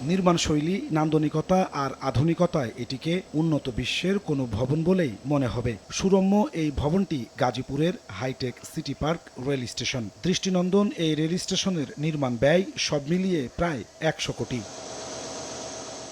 নির্মাণশৈলী, নান্দনিকতা আর আধুনিকতায় এটিকে উন্নত বিশ্বের কোনো ভবন বলেই মনে হবে। সুরম্য এই ভবনটি গাজীপুরের high tech city park rail station. দৃষ্টিনন্দন এই রেল স্টেশনের নির্মাণ ব্যয় সব মিলিয়ে প্রায় ১০০ কোটি।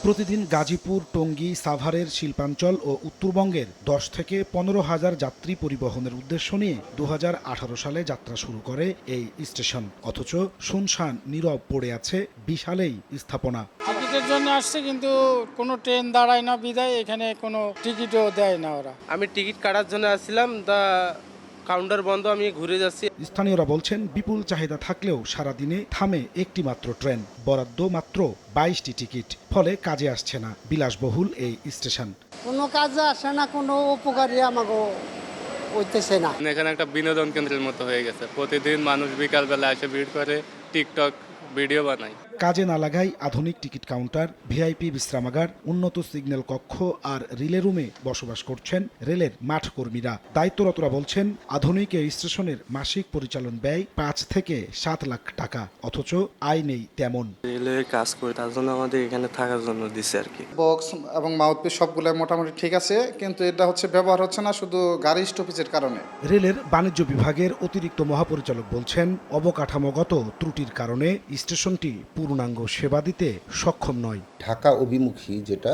প্রতিদিন গাজীপুর, টঙ্গী, সাভারের শিল্পাঞ্চল ও উত্তরবঙ্গের ১০ থেকে ১৫ হাজার যাত্রী পরিবহনের উদ্দেশ্য নিয়ে ২০১৮ সালে যাত্রা শুরু করে এই স্টেশন। অথচ শুনশান নীরব পড়ে আছে বিশাল এই স্থাপনা। টিকিটের জন্য আসছে, কিন্তু কোনো ট্রেন দাঁড়ায় না বিদায় এখানে কোনো টিকিটও দেয় না ওরা। আমি টিকিট কাটার জন্য আসছিলাম, কাউন্টার বন্ধ, আমি ঘুরে যাচ্ছি। স্থানীয়রা বলছেন, বিপুল চাহিদা থাকলেও সারাদিনে থামে একটি মাত্র ট্রেন, বরাদ্দ মাত্র ২২টি টিকিট, ফলে কাজে আসছে না বিলাসবহুল এই স্টেশন। কোনো কাজে আসে না, কোনো উপকারী আমাকে হইতেছে না। এখানে একটা বিনোদন কেন্দ্রের মতো হয়ে গেছে। প্রতিদিন মানুষ বিকালবেলা এসে ভিড় করে টিকটক ভিডিও বানায়। কাজে না লাগাই আধুনিক টিকিট কাউন্টার, ভিআইপি বিশ্রামাগার, উন্নত সিগন্যাল কক্ষ আর রিলে রুমে বসবাস করছেন রেলের মাঠ কর্মীরা। দায়িত্বরতরা বলছেন, আধুনিক এই স্টেশনের মাসিক পরিচালন ব্যয় ৫ থেকে ৭ লাখ টাকা, অথচ আয় নেই তেমন। রেলের কাজ করে তার জন্য আমাদের এখানে থাকার জন্য দিচ্ছে আর কি। বক্স এবং মাউথপিস সবগুলো মোটামুটি ঠিক আছে, কিন্তু এটা ব্যবহার হচ্ছে না শুধু গাড়ি স্টপেজের কারণে। রেলের বাণিজ্য বিভাগের অতিরিক্ত মহাপরিচালক বলছেন, অবকাঠামোগত ত্রুটির কারণে স্টেশনটি পূর্ণাঙ্গ সেবা দিতে সক্ষম নয়। ঢাকা অভিমুখী যেটা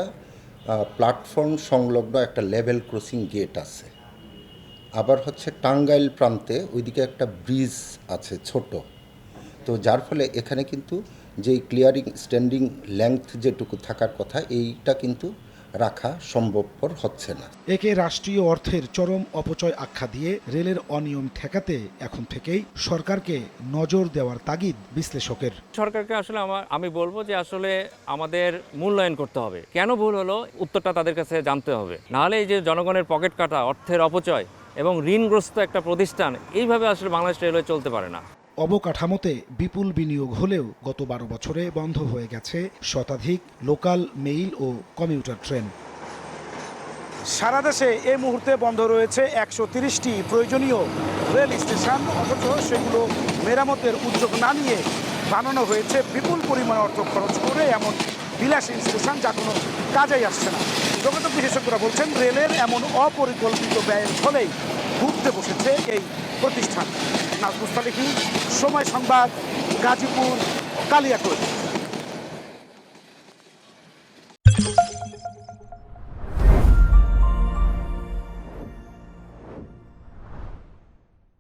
প্ল্যাটফর্ম সংলগ্ন একটা লেভেল ক্রসিং গেট আছে, আবার হচ্ছে টাঙ্গাইল প্রান্তে ওইদিকে একটা ব্রিজ আছে ছোট, তো যার ফলে এখানে কিন্তু যেই ক্লিয়ারিং স্ট্যান্ডিং লেংথ যেটুকু থাকার কথা এইটা কিন্তু রাখা সম্ভবপর হচ্ছে না। একে রাষ্ট্রীয় অর্থের চরম অপচয় আখ্যা দিয়ে রেলের অনিয়ম ঠেকাতে এখন থেকেই সরকারকে নজর দেওয়ার তাগিদ বিশ্লেষকের। সরকারকে আসলে আমি বলবো যে আসলে আমাদের মূল্যায়ন করতে হবে, কেন ভুল হলো উত্তরটা তাদের কাছে জানতে হবে। নাহলে এই যে জনগণের পকেট কাটা, অর্থের অপচয় এবং ঋণগ্রস্ত একটা প্রতিষ্ঠান, এইভাবে আসলে বাংলাদেশ রেলওয়ে চলতে পারে না। অবকাঠামোতে বিপুল বিনিয়োগ হলেও গত ১২ বছরে বন্ধ হয়ে গেছে শতাধিক লোকাল, মেইল ও কমিউটার ট্রেন। সারা দেশে এই মুহূর্তে বন্ধ রয়েছে ১৩০টি প্রয়োজনীয় রেল স্টেশন, অথচ সেগুলো মেরামতের উদ্যোগ না নিয়ে বানানো হয়েছে বিপুল পরিমাণ অর্থ খরচ করে এমন বিলাসী স্টেশন, যা কোনো কাজেই আসছে না। যোগাযোগ বিশেষজ্ঞরা বলছেন, রেলের এমন অপরিকল্পিত ব্যয়ের ফলেই ঘুরতে বসেছে এই প্রতিষ্ঠান। নাজমুস্তালিফি, সময় সংবাদ, গাজীপুর, কালিয়াকৈর।